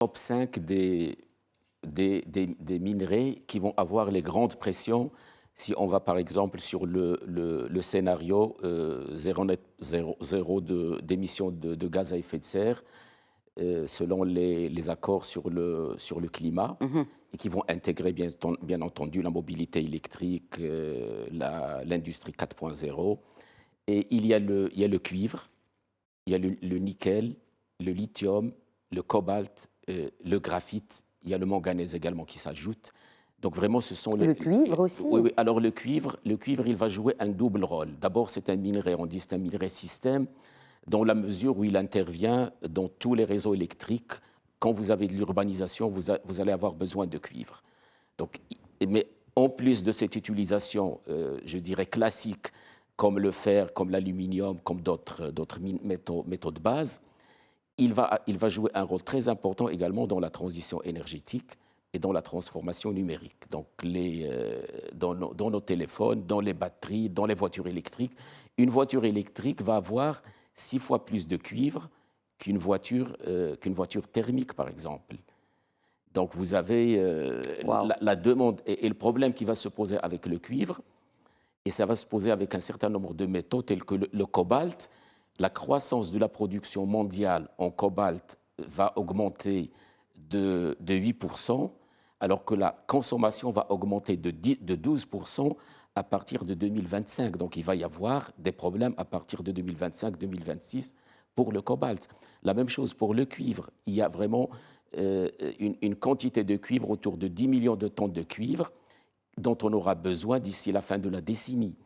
top 5 des minerais qui vont avoir les grandes pressions. Si on va par exemple sur le scénario zéro d'émissions de gaz à effet de serre, selon les accords sur le climat, et qui vont intégrer bien entendu la mobilité électrique, l'industrie 4.0. Et il y a le cuivre, il y a le nickel, le lithium, le cobalt, le graphite, il y a le manganèse également qui s'ajoute. Donc vraiment, ce sont le cuivre aussi. Oui, oui. Alors le cuivre, il va jouer un double rôle. D'abord, c'est un minerai, on dit c'est un minerai système, dans la mesure où il intervient dans tous les réseaux électriques. Quand vous avez de l'urbanisation, vous allez avoir besoin de cuivre. Donc, mais en plus de cette utilisation, je dirais classique, comme le fer, comme l'aluminium, comme d'autres métaux de base, il va jouer un rôle très important également dans la transition énergétique et dans la transformation numérique. Donc, dans nos téléphones, dans les batteries, dans les voitures électriques. Une voiture électrique va avoir 6 fois plus de cuivre qu'une voiture thermique, par exemple. Donc, vous avez la demande et le problème qui va se poser avec le cuivre, et ça va se poser avec un certain nombre de métaux tels que le cobalt. La croissance de la production mondiale en cobalt va augmenter de 8%, alors que la consommation va augmenter de 12% à partir de 2025. Donc il va y avoir des problèmes à partir de 2025-2026 pour le cobalt. La même chose pour le cuivre. Il y a vraiment une quantité de cuivre autour de 10 millions de tonnes de cuivre dont on aura besoin d'ici la fin de la décennie.